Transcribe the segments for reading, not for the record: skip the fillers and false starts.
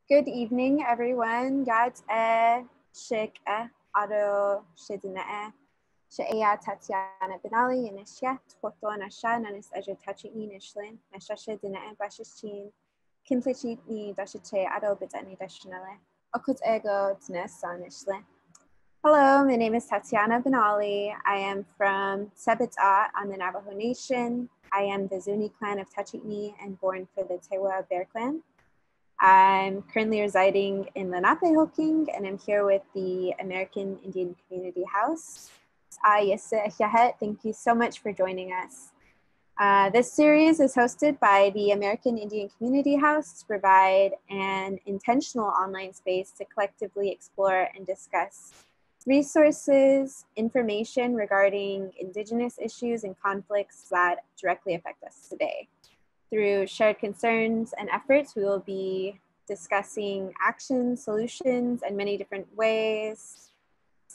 Good evening, everyone. Gad shik ado shidina Shaya Tatiana Benali Inishya, Twoto Nasha, Nanis Eja Tachi Nishlin, Nashasha Dina Bashishin, Kinflichi ni Dashache Ado Bitani Dashanale, Okut Ego Dines Sanishle. Hello, my name is Tatiana Benali. I am from Sebit'a on the Navajo Nation. I am the Zuni clan of Tachitni and born for the Tewa Bear Clan. I'm currently residing in Lenape-Hoking, and I'm here with the American Indian Community House. Thank you so much for joining us. This series is hosted by the American Indian Community House to provide an intentional online space to collectively explore and discuss resources, information regarding Indigenous issues and conflicts that directly affect us today. Through shared concerns and efforts, we will be discussing actions, solutions, and many different ways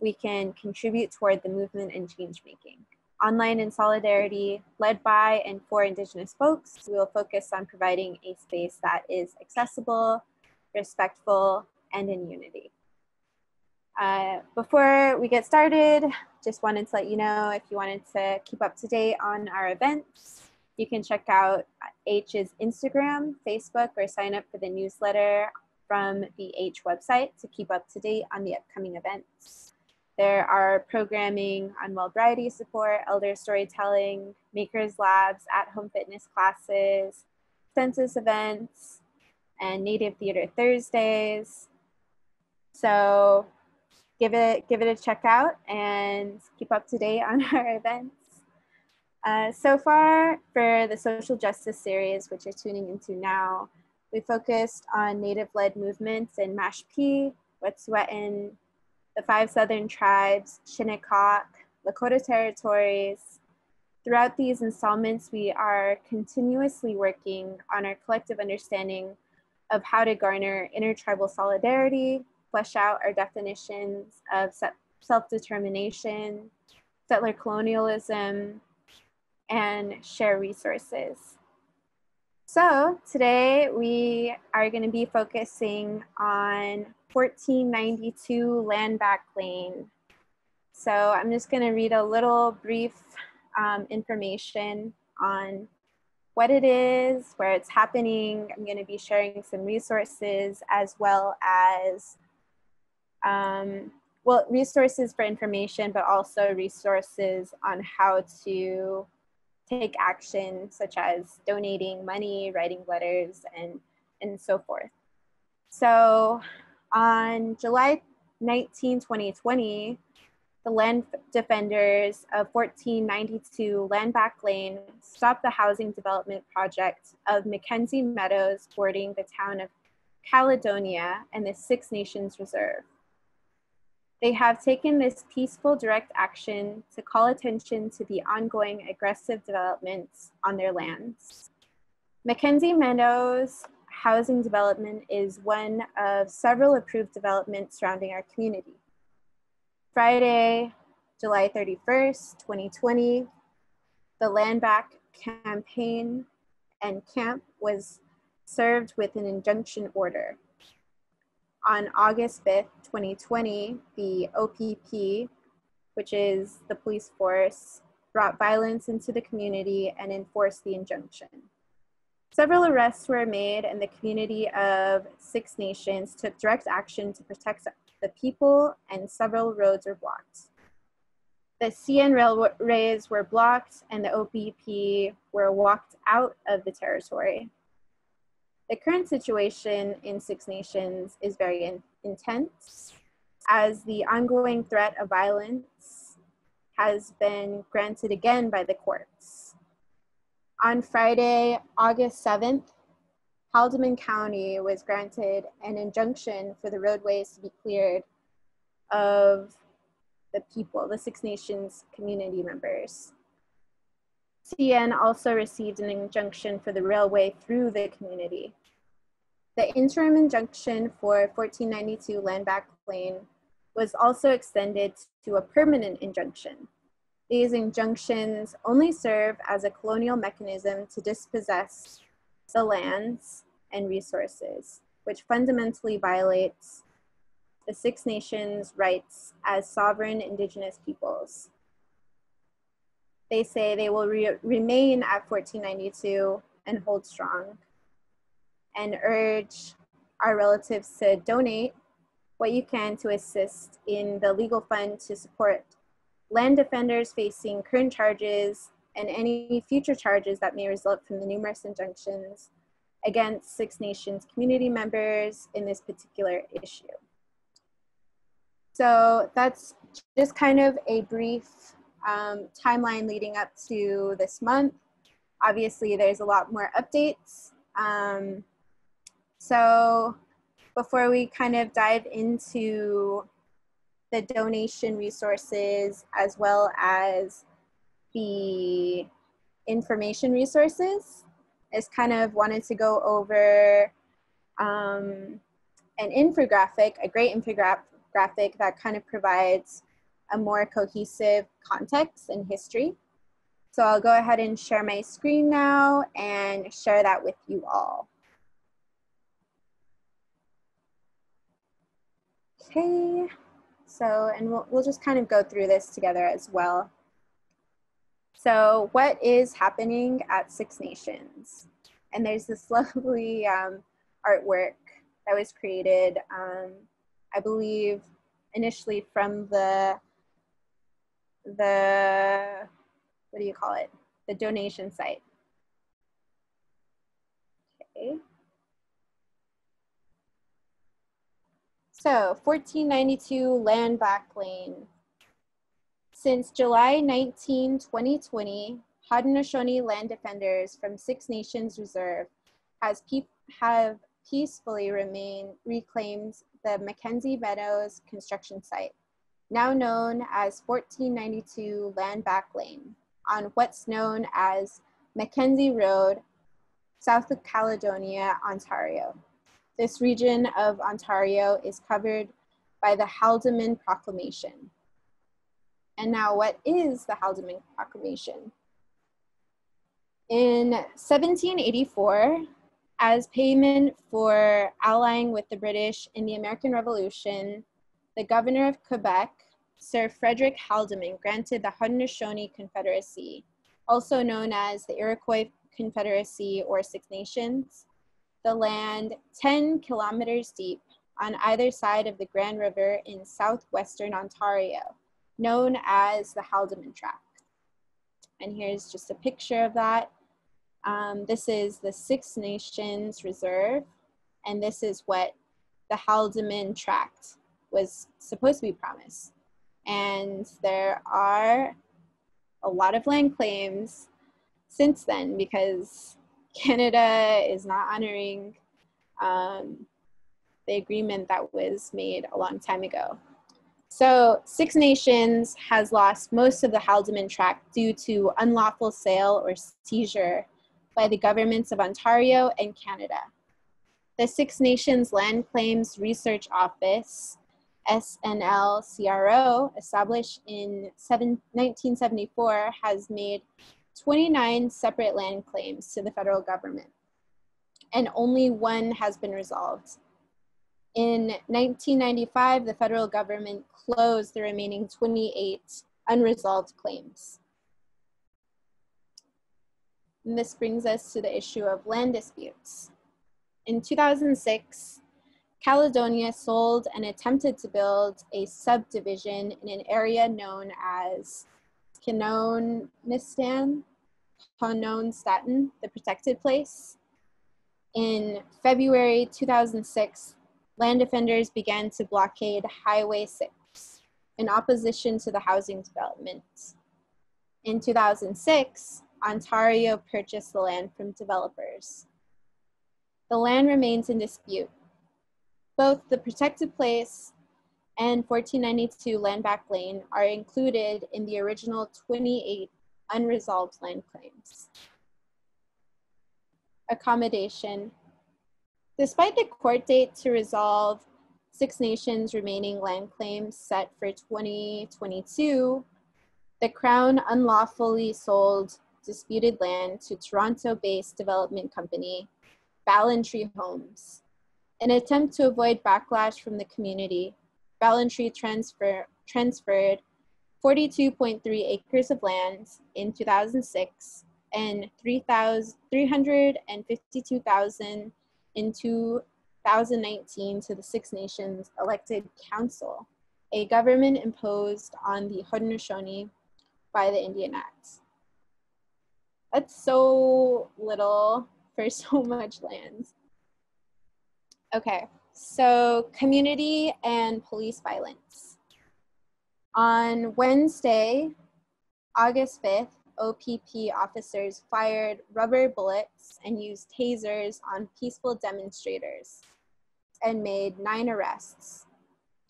we can contribute toward the movement and change making. Online in solidarity, led by and for Indigenous folks, we will focus on providing a space that is accessible, respectful, and in unity. Before we get started, just wanted to let you know if you wanted to keep up to date on our events, you can check out H's Instagram, Facebook, or sign up for the newsletter from the H website to keep up to date on the upcoming events. There are programming on well variety support, elder storytelling, makers labs, at-home fitness classes, census events, and Native Theater Thursdays. So give it a check out and keep up to date on our events. So far for the social justice series, which you're tuning into now, we focused on Native-led movements in Mashpee, Wet'suwet'en, the 5 Southern tribes, Shinnecock, Lakota territories. Throughout these installments, we are continuously working on our collective understanding of how to garner intertribal solidarity, flesh out our definitions of self-determination, settler colonialism, and share resources. So today we are going to be focusing on 1492 Landback Lane. So I'm just going to read a little brief information on what it is, where it's happening. I'm going to be sharing some resources as well as resources for information, but also resources on how to take action, such as donating money, writing letters, and so forth. So on July 19, 2020, the land defenders of 1492 Landback Lane stopped the housing development project of Mackenzie Meadows bordering the town of Caledonia and the Six Nations Reserve. They have taken this peaceful, direct action to call attention to the ongoing aggressive developments on their lands. Mackenzie Meadows housing development is one of several approved developments surrounding our community. Friday, July 31st, 2020, the Landback campaign and camp was served with an injunction order. On August 5th, 2020, the OPP, which is the police force, brought violence into the community and enforced the injunction. Several arrests were made, and the community of Six Nations took direct action to protect the people, and several roads were blocked. The CN railways were blocked, and the OPP were walked out of the territory. The current situation in Six Nations is very intense, as the ongoing threat of violence has been granted again by the courts. On Friday, August 7th, Haldeman County was granted an injunction for the roadways to be cleared of the people, the Six Nations community members. CN also received an injunction for the railway through the community. The interim injunction for 1492 Landback Lane was also extended to a permanent injunction. These injunctions only serve as a colonial mechanism to dispossess the lands and resources which fundamentally violates the Six Nations' rights as sovereign indigenous peoples. They say they will remain at 1492 and hold strong, and urge our relatives to donate what you can to assist in the legal fund to support land defenders facing current charges and any future charges that may result from the numerous injunctions against Six Nations community members in this particular issue. So that's just kind of a brief timeline leading up to this month. Obviously, there's a lot more updates. So before we kind of dive into the donation resources as well as the information resources, I just kind of wanted to go over an infographic, a great infographic that kind of provides a more cohesive context and history. So I'll go ahead and share my screen now and share that with you all. Okay, so, and we'll just kind of go through this together as well. So what is happening at Six Nations? And there's this lovely artwork that was created, I believe, initially from the what do you call it? The donation site. Okay. So 1492 Landback Lane. Since July 19, 2020, Haudenosaunee land defenders from Six Nations Reserve have peacefully reclaimed the Mackenzie Meadows construction site, now known as 1492 Landback Lane, on what's known as Mackenzie Road, south of Caledonia, Ontario. This region of Ontario is covered by the Haldeman Proclamation. And now, what is the Haldeman Proclamation? In 1784, as payment for allying with the British in the American Revolution, the governor of Quebec, Sir Frederick Haldeman, granted the Haudenosaunee Confederacy, also known as the Iroquois Confederacy or Six Nations, the land 10 kilometers deep on either side of the Grand River in southwestern Ontario, known as the Haldeman Tract. And here's just a picture of that. This is the Six Nations Reserve, and this is what the Haldeman Tract was supposed to be promised. And there are a lot of land claims since then because Canada is not honoring the agreement that was made a long time ago. So Six Nations has lost most of the Haldeman Tract due to unlawful sale or seizure by the governments of Ontario and Canada. The Six Nations Land Claims Research Office, SNLCRO, established in 1974, has made 29 separate land claims to the federal government, and only one has been resolved. In 1995, the federal government closed the remaining 28 unresolved claims. And this brings us to the issue of land disputes. In 2006, Caledonia sold and attempted to build a subdivision in an area known as Kanonistan, the protected place. In February 2006, land defenders began to blockade Highway 6 in opposition to the housing development. In 2006, Ontario purchased the land from developers. The land remains in dispute. Both the protected place and 1492 Landback Lane are included in the original 28 unresolved land claims. Accommodation. Despite the court date to resolve Six Nations remaining land claims set for 2022, the Crown unlawfully sold disputed land to Toronto-based development company Ballantree Homes In an attempt to avoid backlash from the community, Ballantyre transferred 42.3 acres of land in 2006 and 352,000 in 2019 to the Six Nations elected council, a government imposed on the Haudenosaunee by the Indian Act. That's so little for so much land. Okay, so community and police violence. On Wednesday, August 5th, OPP officers fired rubber bullets and used tasers on peaceful demonstrators and made 9 arrests.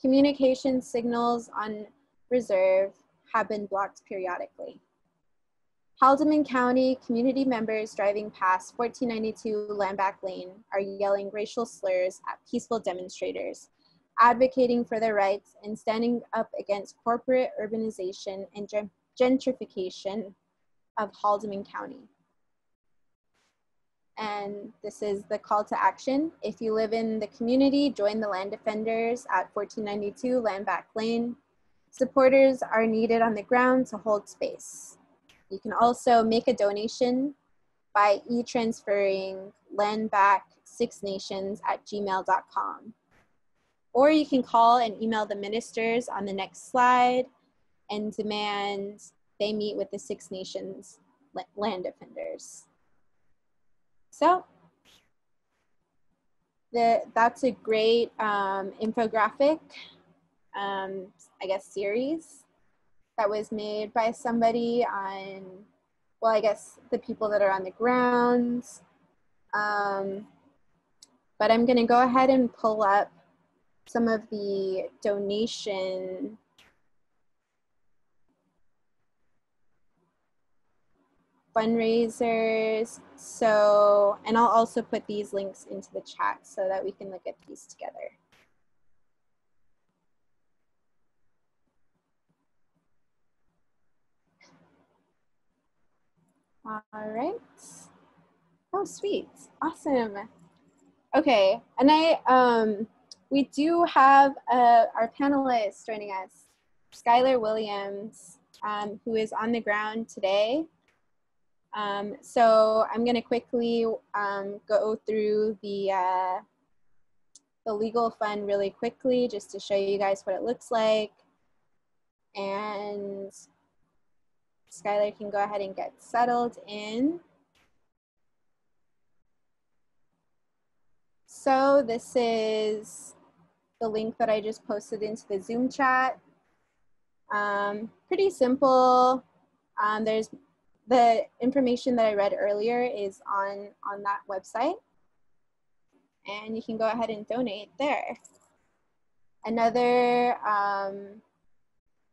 Communication signals on reserve have been blocked periodically. Haldeman County community members driving past 1492 Landback Lane are yelling racial slurs at peaceful demonstrators, advocating for their rights and standing up against corporate urbanization and gentrification of Haldeman County. And this is the call to action. If you live in the community, join the land defenders at 1492 Landback Lane. Supporters are needed on the ground to hold space. You can also make a donation by e-transferring landback6nations@gmail.com. Or you can call and email the ministers on the next slide and demand they meet with the Six Nations land defenders. So that's a great infographic, I guess, series that was made by somebody on, well, I guess the people that are on the ground. But I'm gonna go ahead and pull up some of the donation fundraisers. So, and I'll also put these links into the chat so that we can look at these together. All right. Oh, sweet. Awesome. Okay. And we do have our panelist joining us, Skylar Williams, who is on the ground today. So I'm going to quickly go through the legal fund really quickly just to show you guys what it looks like. And Skylar can go ahead and get settled in. So this is the link that I just posted into the Zoom chat. Pretty simple. There's the information that I read earlier is on that website. And you can go ahead and donate there. Another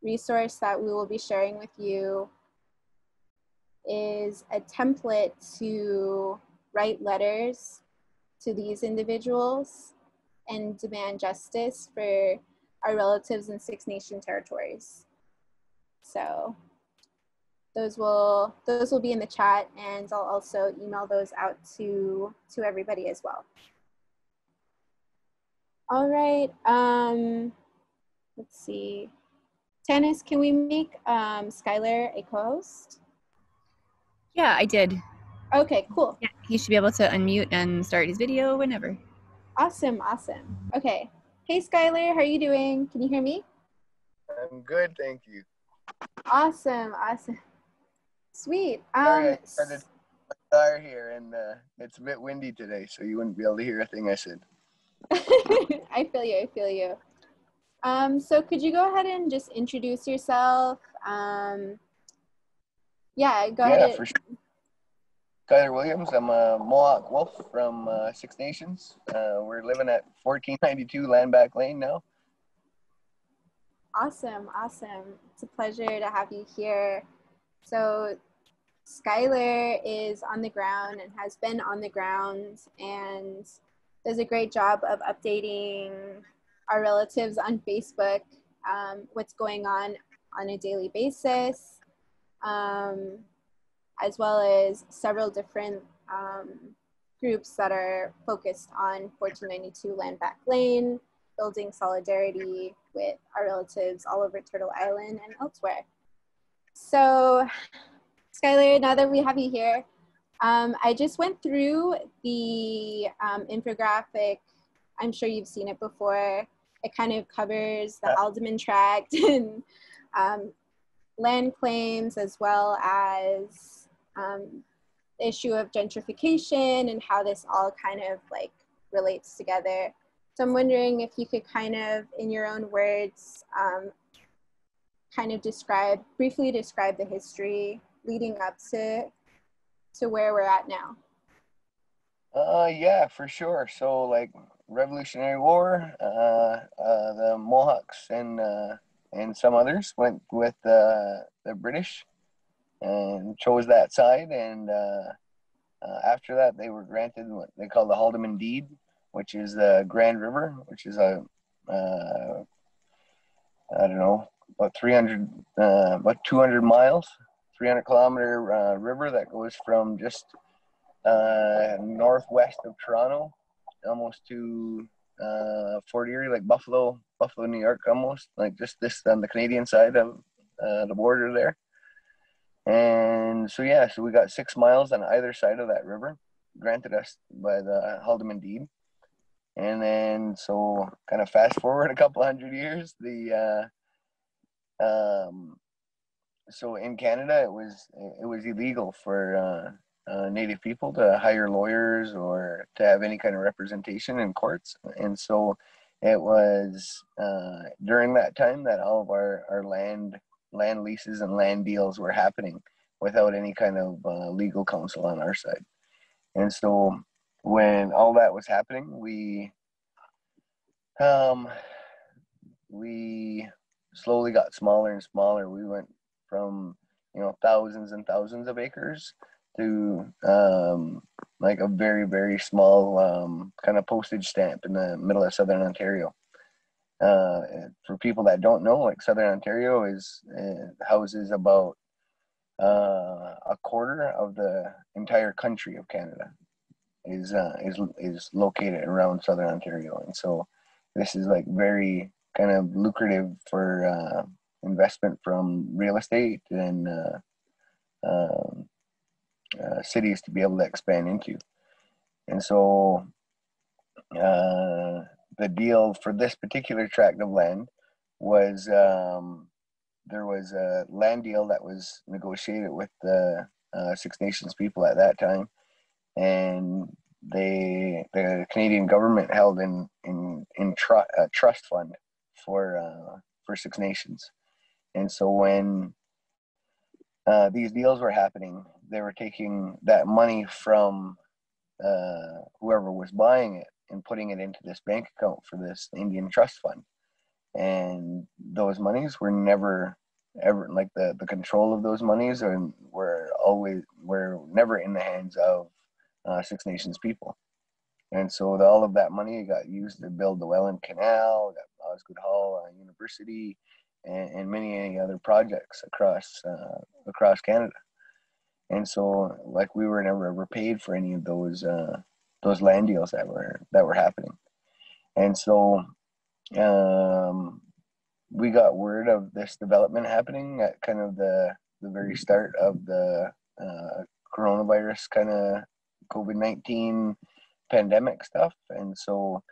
resource that we will be sharing with you is a template to write letters to these individuals and demand justice for our relatives in Six Nation territories. So those will be in the chat, and I'll also email those out to everybody as well. All right, let's see. Tanis, can we make Skylar a co-host? Yeah, I did. Okay, cool. Yeah, he should be able to unmute and start his video whenever. Awesome, awesome. Okay. Hey, Skylar, how are you doing? Can you hear me? I'm good, thank you. Awesome, awesome. Sweet. Sorry, I started my car here, and it's a bit windy today, so you wouldn't be able to hear a thing I said. I feel you, I feel you. So could you go ahead and just introduce yourself? Yeah, go ahead. Yeah, for sure. Skylar Williams, I'm a Mohawk Wolf from Six Nations. We're living at 1492 Landback Lane now. Awesome, awesome. It's a pleasure to have you here. So Skylar is on the ground and has been on the ground and does a great job of updating our relatives on Facebook, what's going on a daily basis, as well as several different groups that are focused on 1492 Landback Lane, building solidarity with our relatives all over Turtle Island and elsewhere. So, Skylar, now that we have you here, I just went through the infographic. I'm sure you've seen it before. It kind of covers the Haldeman Tract and land claims, as well as the issue of gentrification and how this all kind of like relates together. So I'm wondering if you could kind of, in your own words, kind of briefly describe the history leading up to where we're at now. Yeah, for sure. So like Revolutionary War, the Mohawks and some others went with the British and chose that side, and after that they were granted what they call the Haldeman Deed, which is the Grand River, which is a I don't know, about 200 miles, 300-kilometer river that goes from just northwest of Toronto, almost to Fort Erie, like Buffalo, New York, almost like just this on the Canadian side of the border there. And so yeah, so we got 6 miles on either side of that river, granted us by the Haldeman Deed. And then so kind of fast forward a couple hundred years, so in Canada it was illegal for Native people to hire lawyers or to have any kind of representation in courts. And so it was during that time that all of our land leases and land deals were happening without any kind of legal counsel on our side. And so when all that was happening, we slowly got smaller and smaller. We went from thousands and thousands of acres to like a very, very small kind of postage stamp in the middle of Southern Ontario. For people that don't know, like Southern Ontario houses about a quarter of the entire country of Canada is located around Southern Ontario, and so this is like very kind of lucrative for investment from real estate and cities to be able to expand into. And so the deal for this particular tract of land was there was a land deal that was negotiated with the Six Nations people at that time, and the Canadian government held in a trust fund for Six Nations. And so when these deals were happening, they were taking that money from whoever was buying it and putting it into this bank account for this Indian trust fund. And those monies were never ever, like the control of those monies were never in the hands of Six Nations people. And so all of that money got used to build the Welland Canal, got Osgoode Hall University, and many other projects across Canada. And so like we were never ever paid for any of those land deals that were happening. And so we got word of this development happening at kind of the very start of the coronavirus kind of COVID-19 pandemic stuff. And so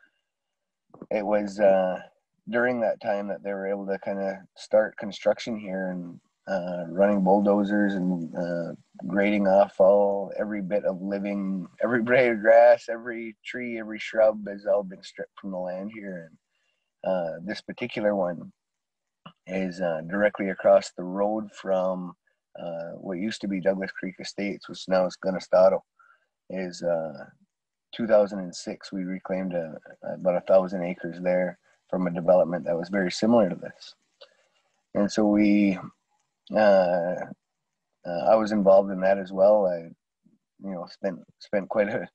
it was during that time that they were able to kind of start construction here and running bulldozers and grading off every bit of living, every blade of grass, every tree, every shrub has all been stripped from the land here. And this particular one is directly across the road from what used to be Douglas Creek Estates, which now is Gunestado. Is 2006 we reclaimed about 1,000 acres there from a development that was very similar to this. And so I was involved in that as well. I spent quite a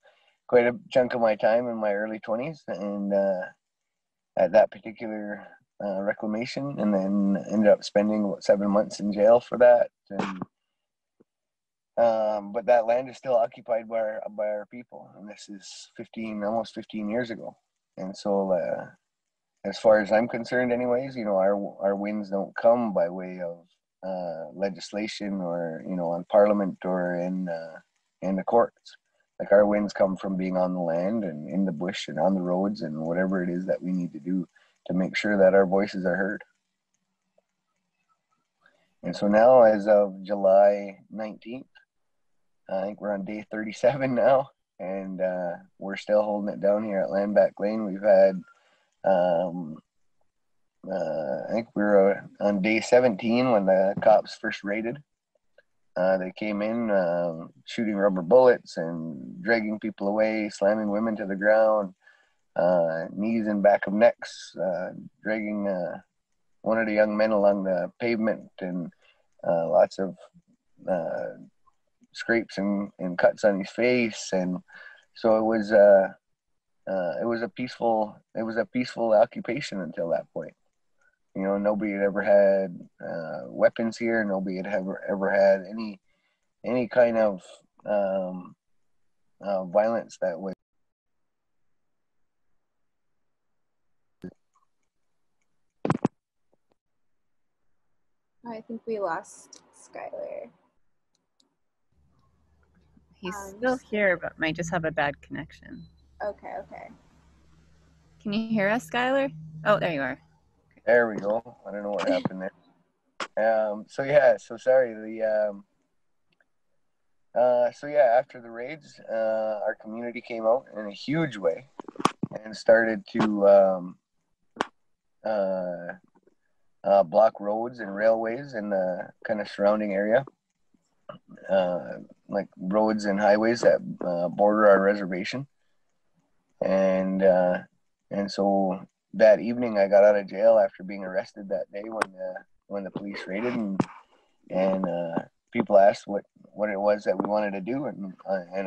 chunk of my time in my early 20s and at that particular reclamation, and then ended up spending 7 months in jail for that. And But that land is still occupied by our people, and this is almost 15 years ago. And so, as far as I'm concerned, anyways, our wins don't come by way of legislation or on Parliament or in the courts. Like, our wins come from being on the land and in the bush and on the roads and whatever it is that we need to do to make sure that our voices are heard. And so now, as of July 19th, I think we're on day 37 now, and we're still holding it down here at Landback Lane. We've had, I think we were on day 17 when the cops first raided. They came in shooting rubber bullets and dragging people away, slamming women to the ground, knees in back of necks, dragging one of the young men along the pavement, and lots of scrapes and cuts on his face. And so it was a peaceful occupation until that point. Nobody had ever had weapons here. Nobody had ever had any kind of violence that would. I think we lost Skylar. He's still here, but might just have a bad connection. Okay. Can you hear us, Skylar? Oh, there you are. There we go. I don't know what happened there. So sorry. After the raids, our community came out in a huge way and started to block roads and railways in the kind of surrounding area, like roads and highways that border our reservation. And so that evening, I got out of jail after being arrested that day when the police raided, and people asked what it was that we wanted to do, and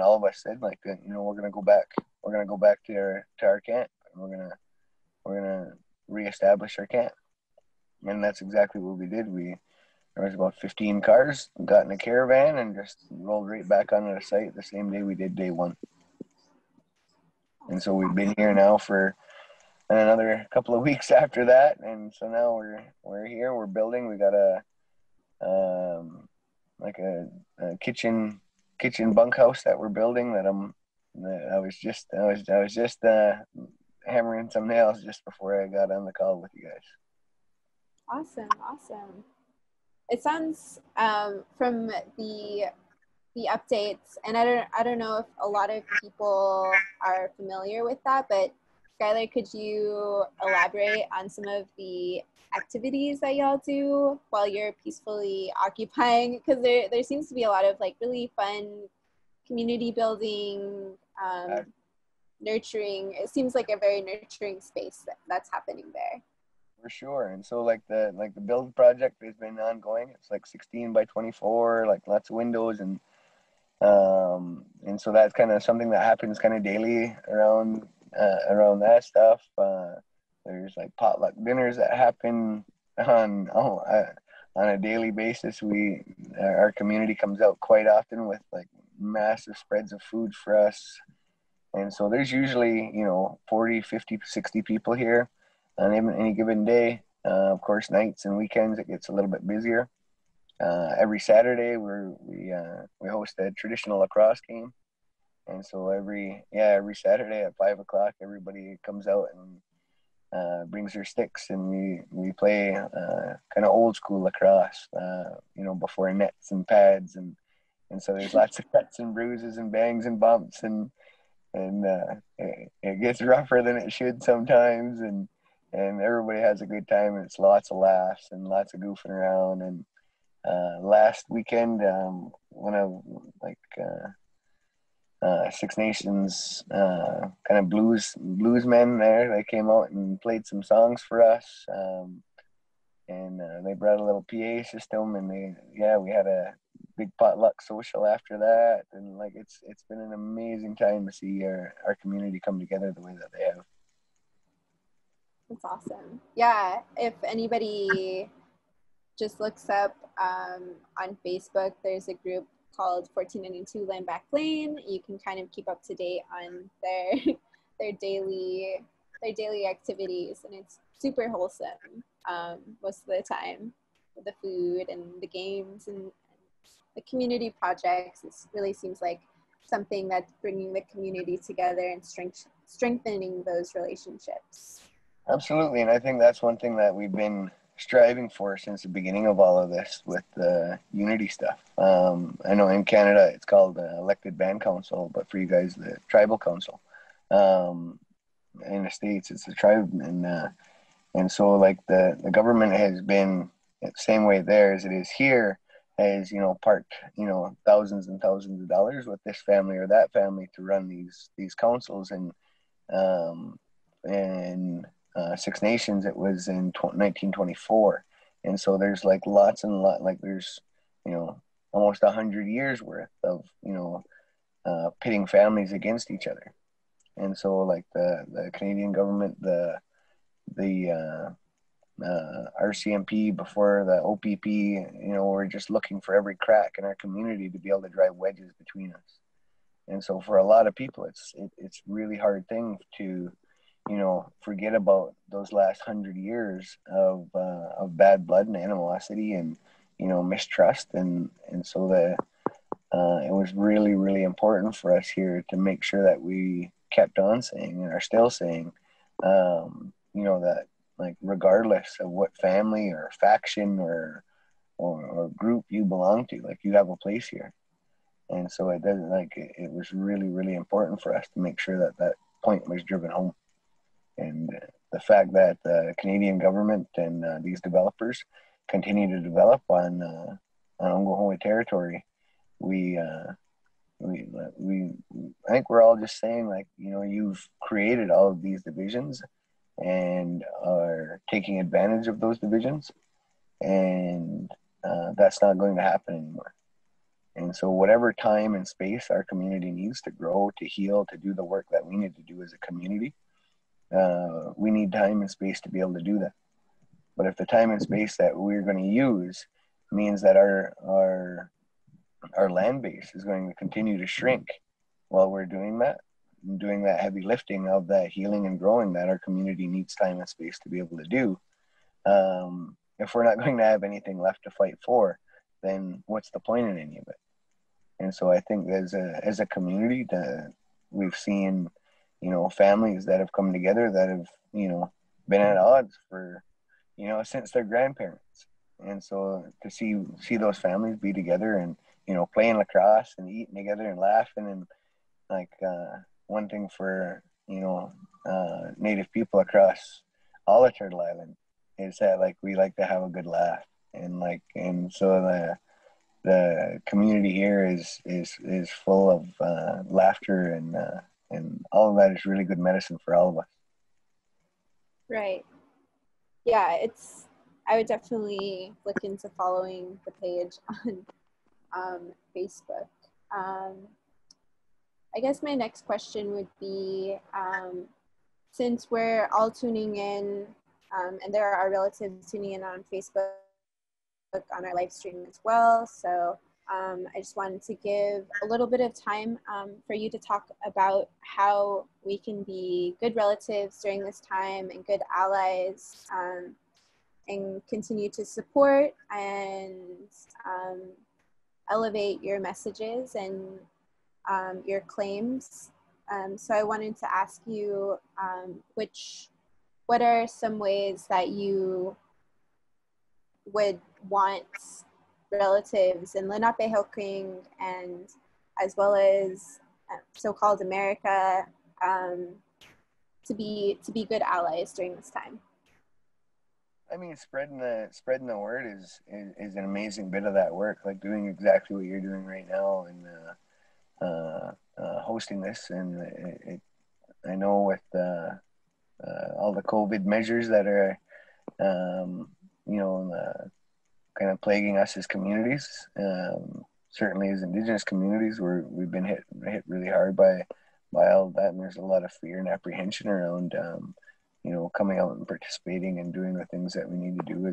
all of us said, like, we're gonna go back to our camp, and we're gonna reestablish our camp. And that's exactly what we did. There was about 15 cars, got in a caravan, and just rolled right back onto the site the same day we did day one. And so we've been here now for another couple of weeks after that, and so now we're here. We're building. We got a kitchen bunkhouse that we're building. I was just hammering some nails just before I got on the call with you guys. Awesome. It sounds from the updates, and I don't know if a lot of people are familiar with that, but Skylar, could you elaborate on some of the activities that y'all do while you're peacefully occupying? Because there seems to be a lot of like really fun community building, nurturing. It seems like a very nurturing space that's happening there. For sure. And so like the build project has been ongoing. It's like 16 by 24, like lots of windows, and so that's kind of something that happens kind of daily around that stuff. There's like potluck dinners that happen on a daily basis. Our community comes out quite often with like massive spreads of food for us. And so there's usually, 40, 50, 60 people here on any given day. Of course, nights and weekends, it gets a little bit busier. Every Saturday, we host a traditional lacrosse game. And so every Saturday at 5 o'clock, everybody comes out and brings their sticks, and we play kind of old school lacrosse, before nets and pads. And so there's lots of cuts and bruises and bangs and bumps, and it gets rougher than it should sometimes, and everybody has a good time, and it's lots of laughs and lots of goofing around. And last weekend, one of Six Nations kind of blues men there, they came out and played some songs for us, and they brought a little PA system, and we had a big potluck social after that, and like it's been an amazing time to see our community come together the way that they have. That's awesome. Yeah, if anybody just looks up on Facebook, there's a group called 1492 Landback Lane. You can kind of keep up to date on their their daily activities, and it's super wholesome most of the time, with the food and the games and the community projects. It really seems like something that's bringing the community together and strengthening those relationships. Absolutely, and I think that's one thing that we've been striving for since the beginning of all of this with the unity stuff. I know in Canada it's called elected band council, but for you guys, the tribal council. In the States, it's the tribe, and so like the government has been the same way there as it is here, has parked thousands and thousands of dollars with this family or that family to run these councils, and Six Nations, it was in 1924, and so there's like lots and like there's almost 100 years worth of pitting families against each other. And so like the Canadian government, the RCMP before the OPP, we're just looking for every crack in our community to be able to drive wedges between us. And so for a lot of people, it's really hard thing to forget about those last 100 years of bad blood and animosity and mistrust, and so it was really, really important for us here to make sure that we kept on saying and are still saying that like regardless of what family or faction or group you belong to, like you have a place here. And so it was really, really important for us to make sure that point was driven home. And the fact that the Canadian government and these developers continue to develop on Ongohoe territory, I think we're all just saying, like, you've created all of these divisions and are taking advantage of those divisions, and that's not going to happen anymore. And so whatever time and space our community needs to grow, to heal, to do the work that we need to do as a community, we need time and space to be able to do that. But if the time and space that we're going to use means that our land base is going to continue to shrink while we're doing that heavy lifting of that healing and growing that our community needs time and space to be able to do, if we're not going to have anything left to fight for, then what's the point in any of it? And so I think as a community, we've seen families that have come together that have been at odds for since their grandparents. And so to see those families be together and playing lacrosse and eating together and laughing, and like one thing for Native people across all of Turtle Island is that like we like to have a good laugh, and so the community here is full of laughter, and all of that is really good medicine for all of us. Right. Yeah, I would definitely look into following the page on Facebook. I guess my next question would be, since we're all tuning in, and there are relatives tuning in on Facebook on our live stream as well, so I just wanted to give a little bit of time for you to talk about how we can be good relatives during this time and good allies, and continue to support and elevate your messages and your claims. So I wanted to ask you, what are some ways that you would want relatives in Lenapehoking and as well as so-called America to be good allies during this time? I mean, spreading the word is an amazing bit of that work, like doing exactly what you're doing right now, and hosting this. And I know with all the COVID measures that are kind of plaguing us as communities, certainly as Indigenous communities, we've been hit really hard by all of that, and there's a lot of fear and apprehension around coming out and participating and doing the things that we need to do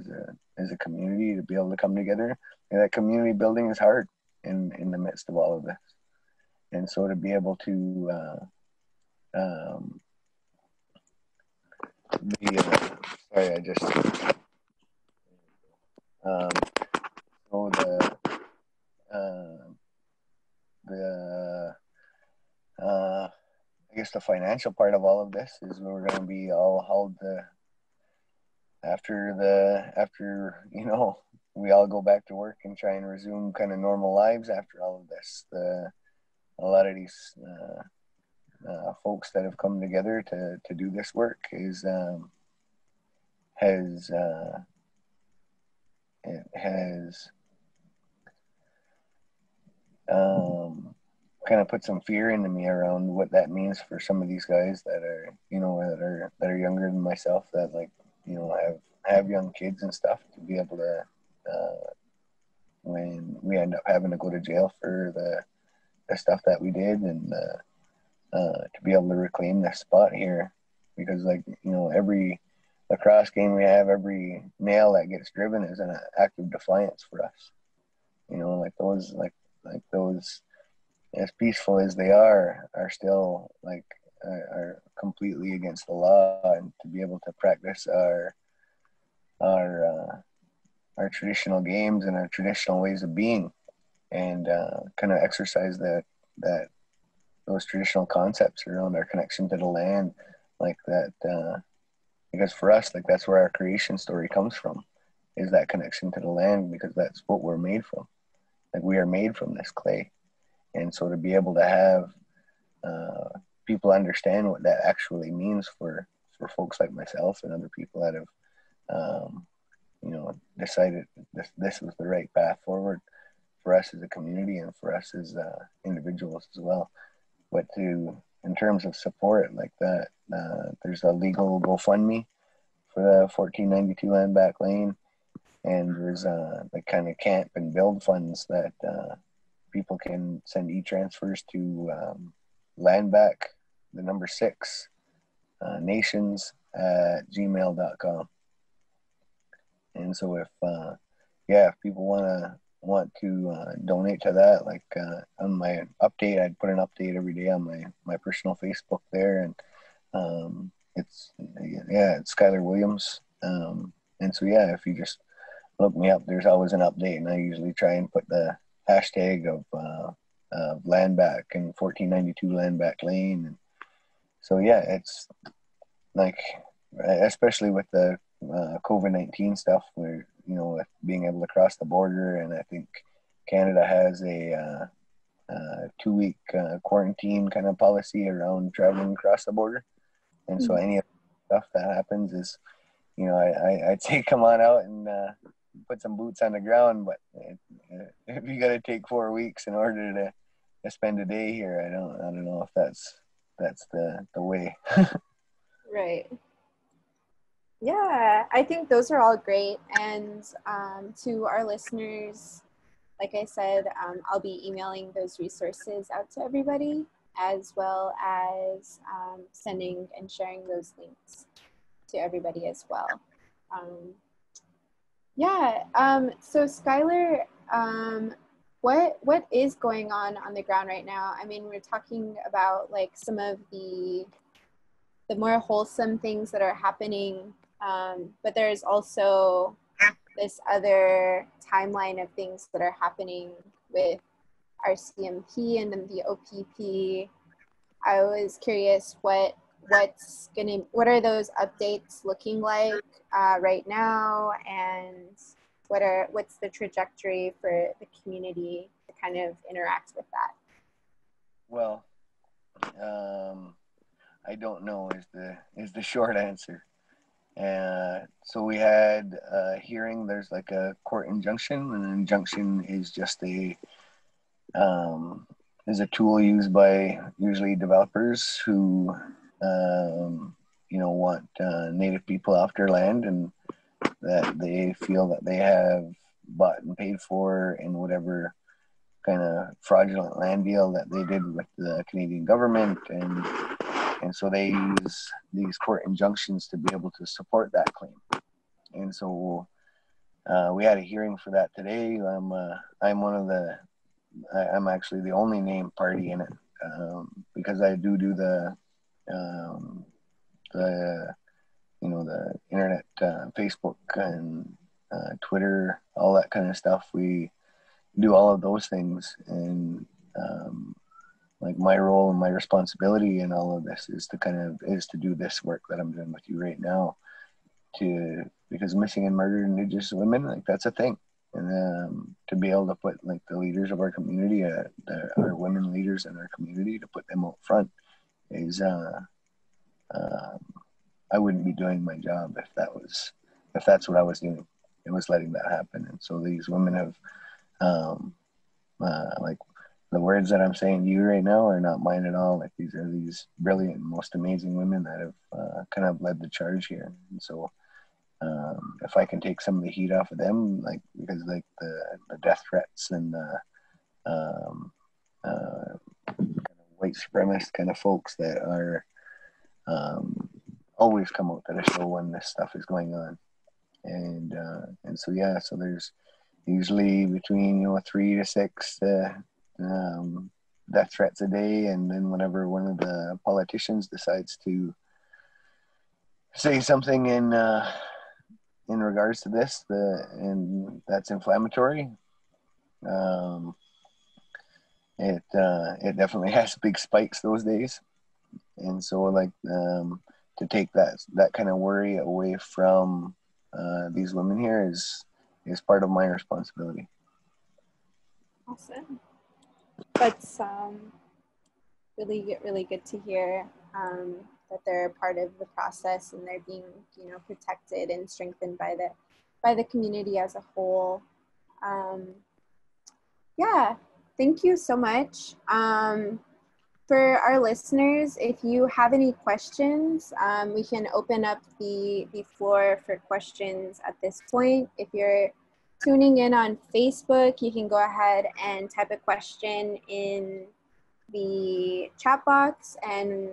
as a community to be able to come together. And that community building is hard. in the midst of all of this. And so to be able to sorry, I just so the I guess the financial part of all of this is we're going to be all held after we all go back to work and try and resume kind of normal lives after all of this. A lot of these folks that have come together to do this work has kind of put some fear into me around what that means for some of these guys that are that are younger than myself, that have young kids and stuff, to be able to when we end up having to go to jail for the stuff that we did, and to be able to reclaim this spot here, because every lacrosse game we have, every nail that gets driven is an act of defiance for us. Those, as peaceful as they are still are completely against the law. And to be able to practice our traditional games and our traditional ways of being, and kind of exercise those traditional concepts around our connection to the land, like that, because for us, that's where our creation story comes from, is that connection to the land, because that's what we're made from. We are made from this clay. And so to be able to have people understand what that actually means for folks like myself and other people that have decided this was the right path forward for us as a community and for us as individuals as well. But in terms of support like that, there's a legal GoFundMe for the 1492 Landback Lane, and there's the kind of camp and build funds that people can send e-transfers to Landback, the number 6, nations at gmail.com. And so if people want to donate to that, on my update, I'd put an update every day on my personal Facebook there, and it's Skylar Williams. And so if you just look me up, there's always an update, and I usually try and put the hashtag of Landback and 1492 Landback Lane. And so it's especially with the COVID-19 stuff, where with being able to cross the border, and I think Canada has a 2-week quarantine kind of policy around traveling across the border. And so any stuff that happens is, I'd say come on out and put some boots on the ground. But if you got to take 4 weeks in order to spend a day here, I don't know if that's the way. Right. Yeah, I think those are all great. And to our listeners, like I said, I'll be emailing those resources out to everybody, as well as sending and sharing those links to everybody as well. So Skylar, what is going on the ground right now? I mean, we're talking about some of the more wholesome things that are happening, but there's also this other timeline of things that are happening with our CMP and then the OPP. I was curious what are those updates looking like right now, and what's the trajectory for the community to kind of interact with that? Well, I don't know is the short answer. So we had a hearing. There's a court injunction, and an injunction is just a tool used by usually developers who want Native people off their land, and that they feel that they have bought and paid for in whatever kind of fraudulent land deal that they did with the Canadian government, and so they use these court injunctions to be able to support that claim. And so we had a hearing for that today. I'm one of I'm actually the only named party in it, because I do the the internet, Facebook and Twitter, all that kind of stuff. We do all of those things, and like my role and my responsibility in all of this is to do this work that I'm doing with you right now, because missing and murdered Indigenous women, like, that's a thing. And to be able to put, like, the leaders of our community, our women leaders in our community, to put them out front is I wouldn't be doing my job if that's what I was doing. It was letting that happen. And so these women have, like, the words that I'm saying to you right now are not mine at all. Like, these are these brilliant, most amazing women that have kind of led the charge here. And so if I can take some of the heat off of them, like, because, like, the death threats and the kind of white supremacist kind of folks that are always come out to the show when this stuff is going on. And so, yeah, so there's usually between 3 to 6 death threats a day, and then whenever one of the politicians decides to say something in regards to this, and that's inflammatory, it definitely has big spikes those days. And so, like, to take that kind of worry away from these women here is part of my responsibility. Awesome. That's really good to hear, that they're a part of the process and they're being, protected and strengthened by the community as a whole. Yeah, thank you so much. For our listeners, if you have any questions, we can open up the floor for questions at this point. If you're tuning in on Facebook, you can go ahead and type a question in the chat box and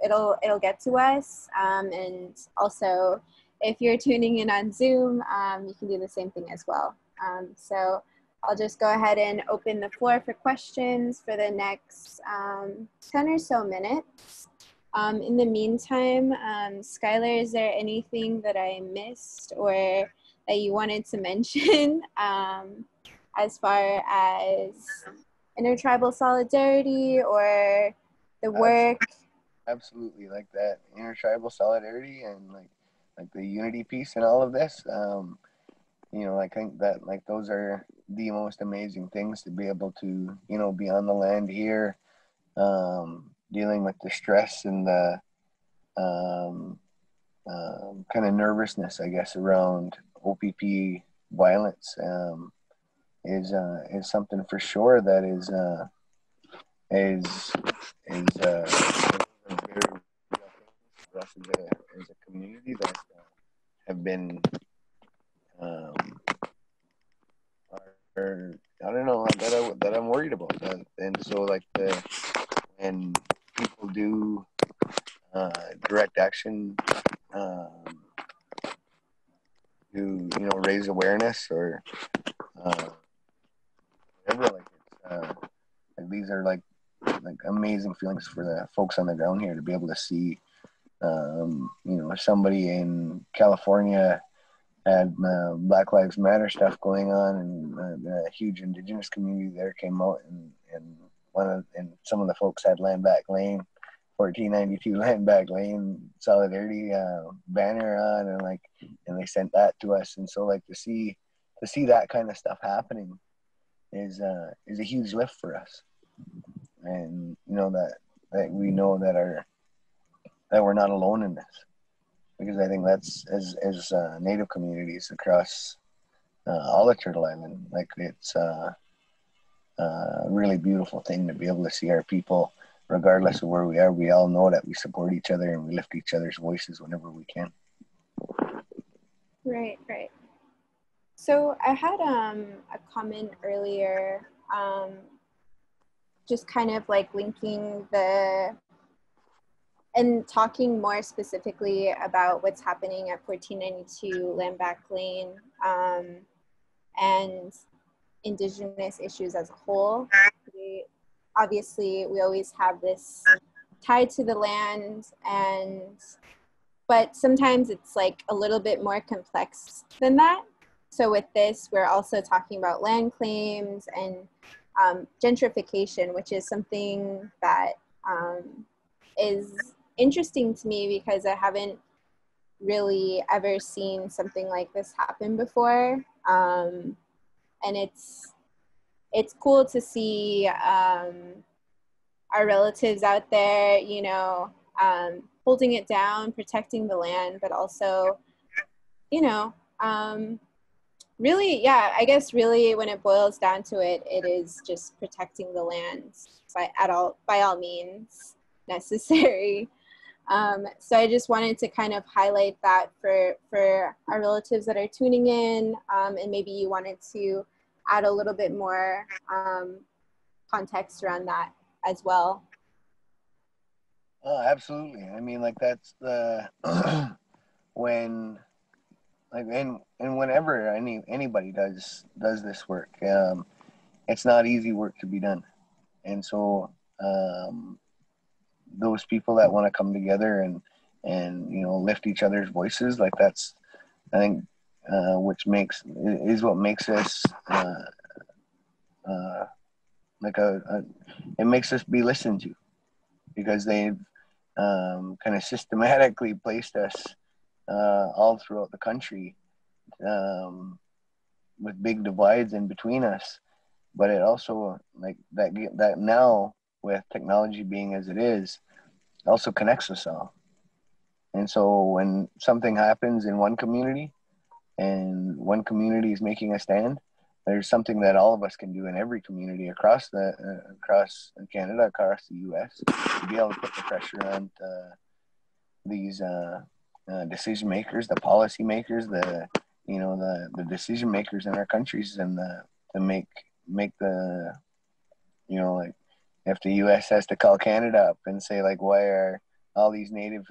it'll get to us. And also, if you're tuning in on Zoom, you can do the same thing as well. So I'll just go ahead and open the floor for questions for the next 10 or so minutes. In the meantime, Skylar, is there anything that I missed or that you wanted to mention as far as intertribal solidarity or the work? Absolutely, like that intertribal solidarity and like the unity piece and all of this. I think that, like, those are the most amazing things, to be able to, be on the land here, dealing with the stress and the kind of nervousness, I guess, around OPP violence, is something for sure that is very real for us as a community that have been I don't know, that I'm worried about that. And so, like, when people do direct action to raise awareness or whatever, like these are like amazing feelings for the folks on the ground here, to be able to see somebody in California had Black Lives Matter stuff going on, and a huge Indigenous community there came out, and some of the folks had Landback Lane, 1492 Landback Lane solidarity banner on, and they sent that to us. And so, like, to see that kind of stuff happening is a huge lift for us, and that we know that we're not alone in this. Because I think that's, as Native communities across all of Turtle Island, like, it's a really beautiful thing to be able to see our people, regardless of where we are. We all know that we support each other and we lift each other's voices whenever we can. Right. So I had a comment earlier, just kind of like linking and talking more specifically about what's happening at 1492 Landback Lane, and Indigenous issues as a whole. Obviously, we always have this tied to the land, but sometimes it's like a little bit more complex than that. So with this, we're also talking about land claims and gentrification, which is something that is interesting to me because I haven't really ever seen something like this happen before. And it's cool to see our relatives out there, you know, holding it down, protecting the land, but also, you know, really, yeah, I guess really when it boils down to it, it is just protecting the land by all means necessary. So I just wanted to kind of highlight that for our relatives that are tuning in, and maybe you wanted to add a little bit more context around that as well. Oh, absolutely. I mean, like that's the when like and whenever anybody does this work, it's not easy work to be done, and so those people that want to come together and you know lift each other's voices, like that's I think which makes is what makes us like it makes us be listened to, because they've kind of systematically placed us all throughout the country with big divides in between us. But it also like that now with technology being as it is, also connects us all. And so when something happens in one community and one community is making a stand, there's something that all of us can do in every community across Canada, across the U.S. to be able to put the pressure on these decision makers, the policy makers, the decision makers in our countries, and to make the like if the U.S. has to call Canada up and say like, why are all these native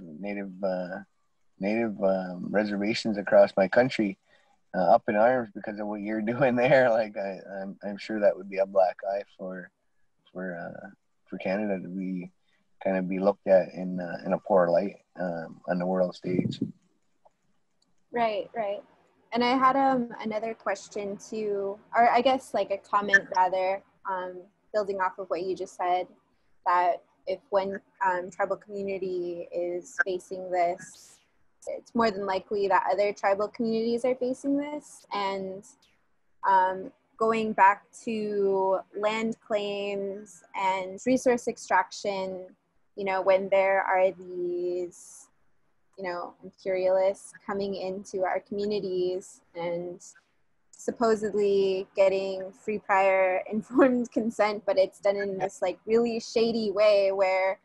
reservations across my country up in arms because of what you're doing there? Like I'm sure that would be a black eye for Canada to be looked at in a poor light on the world stage. Right. And I had another question too, or I guess like a comment rather, building off of what you just said, that if one tribal community is facing this, it's more than likely that other tribal communities are facing this. And going back to land claims and resource extraction, you know, when there are these, you know, imperialists coming into our communities and supposedly getting free prior informed consent, but it's done in this like really shady way where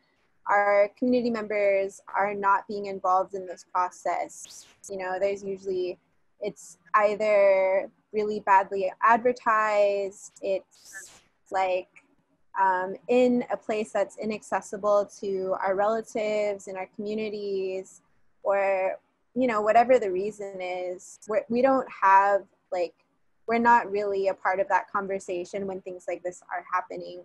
our community members are not being involved in this process. You know, there's usually, it's either really badly advertised, it's like in a place that's inaccessible to our relatives in our communities, or, you know, whatever the reason is, we don't have like, we're not really a part of that conversation when things like this are happening.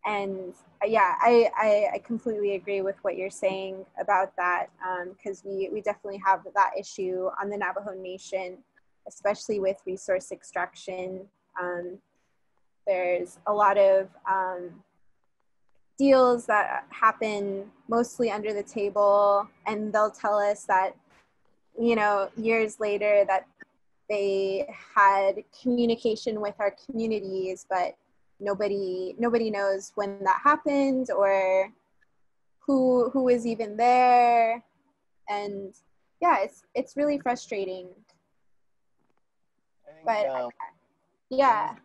And yeah, I completely agree with what you're saying about that, because we definitely have that issue on the Navajo Nation, especially with resource extraction. There's a lot of deals that happen mostly under the table, and they'll tell us that, you know, years later that they had communication with our communities, but nobody knows when that happened or who was even there. And yeah, it's really frustrating. I think, but yeah.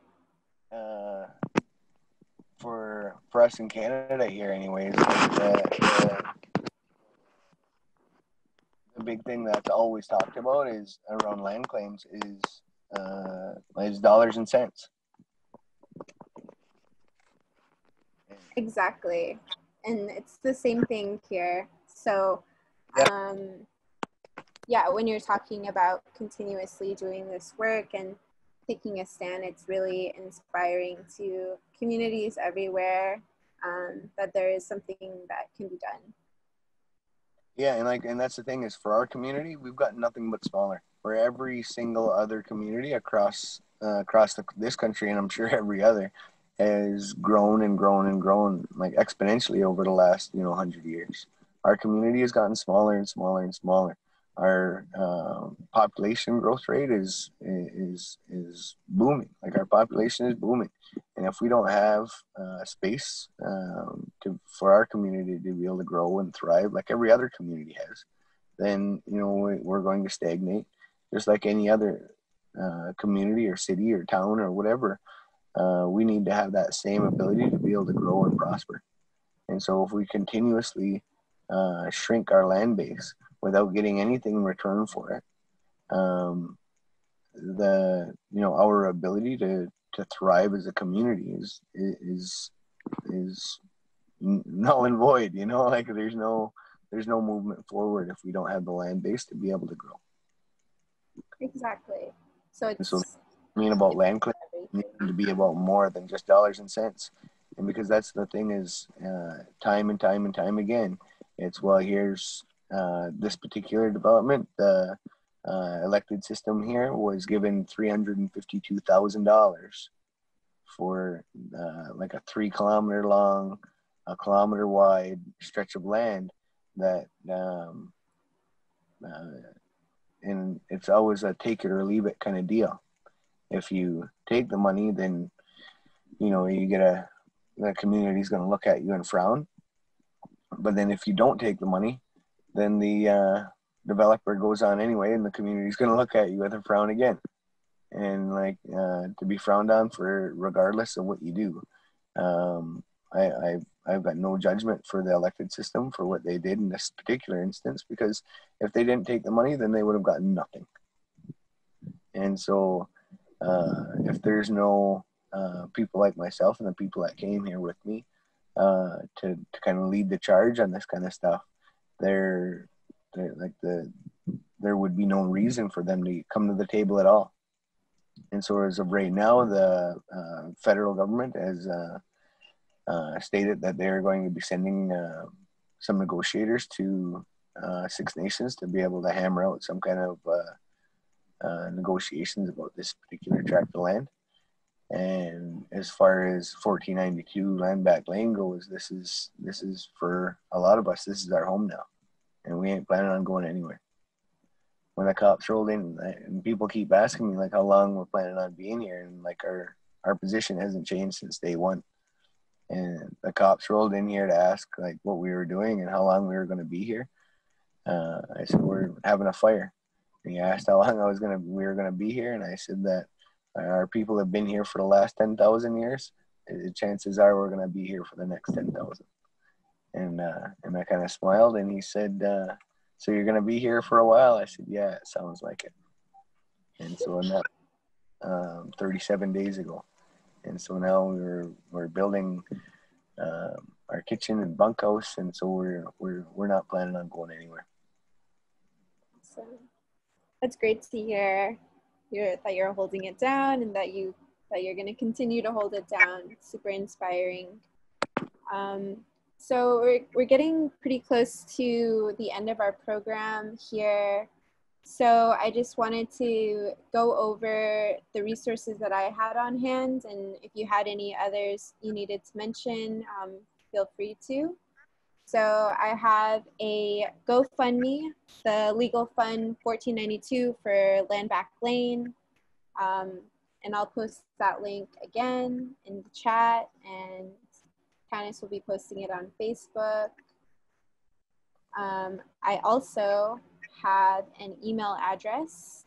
For us in Canada here, anyways, the big thing that's always talked about is around land claims is dollars and cents. Exactly, and it's the same thing here. So, yeah, when you're talking about continuously doing this work and taking a stand. It's really inspiring to communities everywhere that there is something that can be done. Yeah, and that's the thing is for our community, we've got nothing but smaller. For every single other community across this country, and I'm sure every other, has grown and grown and grown like exponentially over the last 100 years. Our community has gotten smaller and smaller and smaller. Our population growth rate is booming. Like our population is booming, and if we don't have space for our community to be able to grow and thrive like every other community has, then we're going to stagnate, just like any other community or city or town or whatever. We need to have that same ability to be able to grow and prosper. And so if we continuously shrink our land base without getting anything in return for it, our ability to thrive as a community is null and void. Like there's no movement forward if we don't have the land base to be able to grow. Exactly. So it's about land clearing needs to be about more than just dollars and cents. And because that's the thing is time and time and time again, it's, well, here's this particular development. The elected system here was given $352,000 for like a 3 kilometer long, a kilometer wide stretch of land that and it's always a take it or leave it kind of deal. If you take the money, then the community's going to look at you and frown. But then if you don't take the money, then the developer goes on anyway, and the community's going to look at you with a frown again, and to be frowned on for regardless of what you do. I've got no judgment for the elected system for what they did in this particular instance, because if they didn't take the money, then they would have gotten nothing. And so if there's no people like myself and the people that came here with me to kind of lead the charge on this kind of stuff, there would be no reason for them to come to the table at all. And so as of right now, the federal government has stated that they're going to be sending some negotiators to Six Nations to be able to hammer out some kind of negotiations about this particular tract of land. And as far as 1492 Landback Lane goes, this is for a lot of us, this is our home now, and we ain't planning on going anywhere. When the cops rolled in, and people keep asking me like how long we're planning on being here, and like our position hasn't changed since day one. And the cops rolled in here to ask like what we were doing and how long we were going to be here. I said, we're having a fire. And he asked how long we were gonna be here, and I said that our people have been here for the last 10,000 years. The chances are we're gonna be here for the next 10,000. And I kind of smiled, and he said, "So you're gonna be here for a while?" I said, "Yeah, it sounds like it." And so in that 37 days ago, and so now we're building our kitchen and bunkhouse, and so we're not planning on going anywhere. So that's great to hear. That you're holding it down, and that you're going to continue to hold it down. Super inspiring. So we're getting pretty close to the end of our program here. So I just wanted to go over the resources that I had on hand, and if you had any others you needed to mention, feel free to. So I have a GoFundMe, the Legal Fund 1492 for Landback Lane. And I'll post that link again in the chat, and Candice will be posting it on Facebook. I also have an email address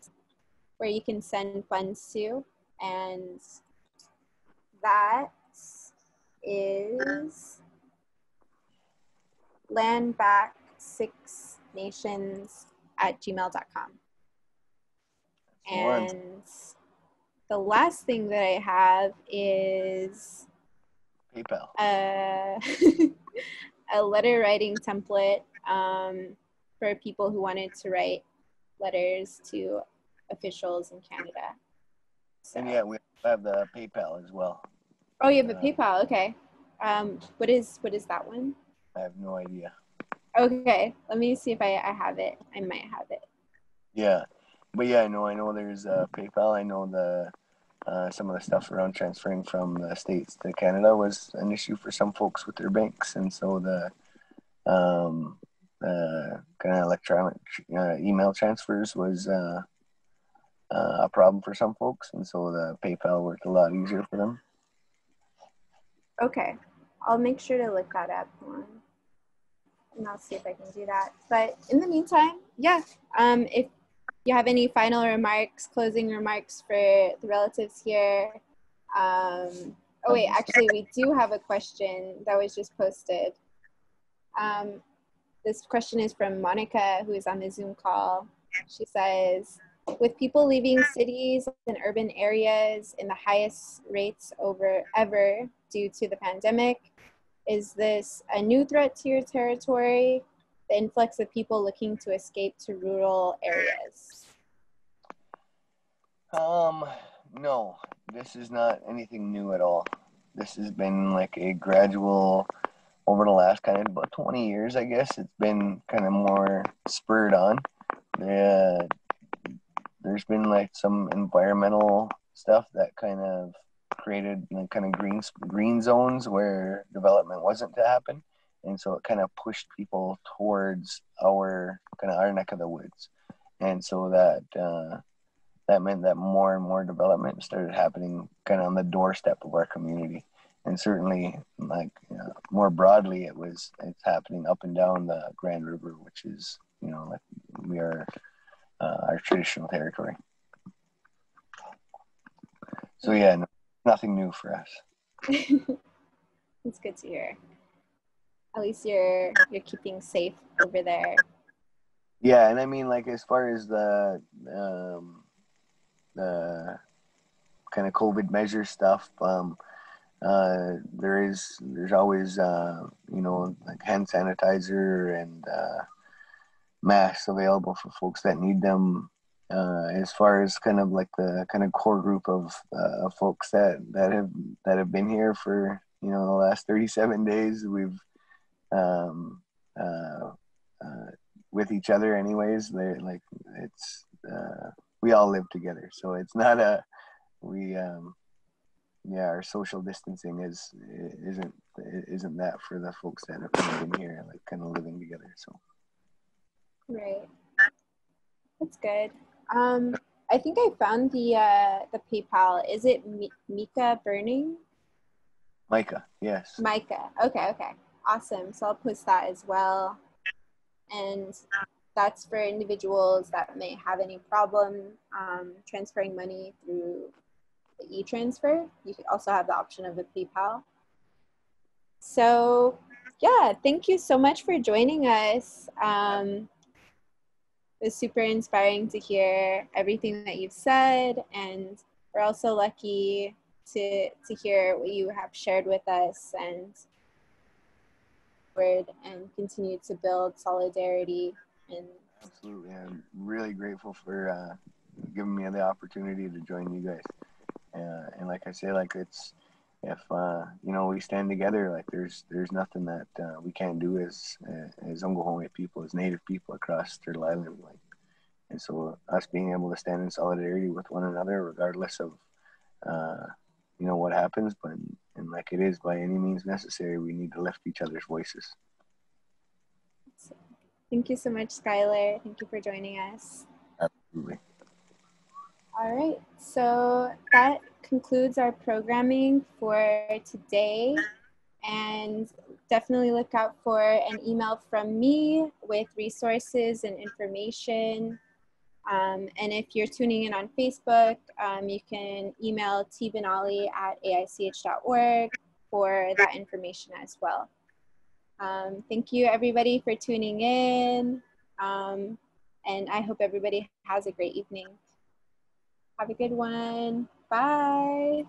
where you can send funds to, and that is landback6nations@gmail.com. And the last thing that I have is PayPal. A letter writing template for people who wanted to write letters to officials in Canada. So. And yeah, we have the PayPal as well. Oh, you have a PayPal. Okay. What is that one? I have no idea. Okay, let me see if I have it. I might have it. Yeah, but yeah, I know there's PayPal. I know the some of the stuff around transferring from the States to Canada was an issue for some folks with their banks, and so the kind of electronic email transfers was a problem for some folks, and so the PayPal worked a lot easier for them. Okay, I'll make sure to look that up more, and I'll see if I can do that. But in the meantime, yeah, if you have any final remarks, closing remarks for the relatives here. Oh wait, actually we do have a question that was just posted. This question is from Monica, who is on the Zoom call. She says, with people leaving cities and urban areas in the highest rates ever due to the pandemic, is this a new threat to your territory? The influx of people looking to escape to rural areas? No, this is not anything new at all. This has been like a gradual, over the last kind of about 20 years, I guess, it's been kind of more spurred on. There's been like some environmental stuff that kind of created like kind of green zones where development wasn't to happen. And so it kind of pushed people towards our neck of the woods. And so that meant that more and more development started happening kind of on the doorstep of our community. And certainly, like more broadly, it's happening up and down the Grand River, which is like we are our traditional territory. So yeah, nothing new for us. It's good to hear. At least you're keeping safe over there. Yeah, and I mean, like as far as the kind of COVID measure stuff, there's always like hand sanitizer and masks available for folks that need them. As far as kind of like the kind of core group of folks that have been here for the last 37 days, we've with each other anyways. They're like we all live together, so it's not our social distancing isn't that for the folks that have been here, like kind of living together. So right, that's good. I think I found the PayPal. Is it Mika Burning? Micah, yes. Micah. Okay. Awesome. So I'll post that as well. And that's for individuals that may have any problem transferring money through the e-transfer. You could also have the option of a PayPal. So yeah, thank you so much for joining us. It was super inspiring to hear everything that you've said, and we're also lucky to hear what you have shared with us and continue to build solidarity. And absolutely, I'm really grateful for giving me the opportunity to join you guys. And like I say, like it's if we stand together, like there's nothing that we can't do as Ongahome people, as Native people across Turtle Island. Like, and so us being able to stand in solidarity with one another, regardless of what happens, but and like it is by any means necessary, we need to lift each other's voices. Thank you so much, Skylar. Thank you for joining us. Absolutely. All right, so that concludes our programming for today, and definitely look out for an email from me with resources and information. And if you're tuning in on Facebook, you can email tbenali@aich.org for that information as well. Thank you everybody for tuning in, and I hope everybody has a great evening. Have a good one. Bye.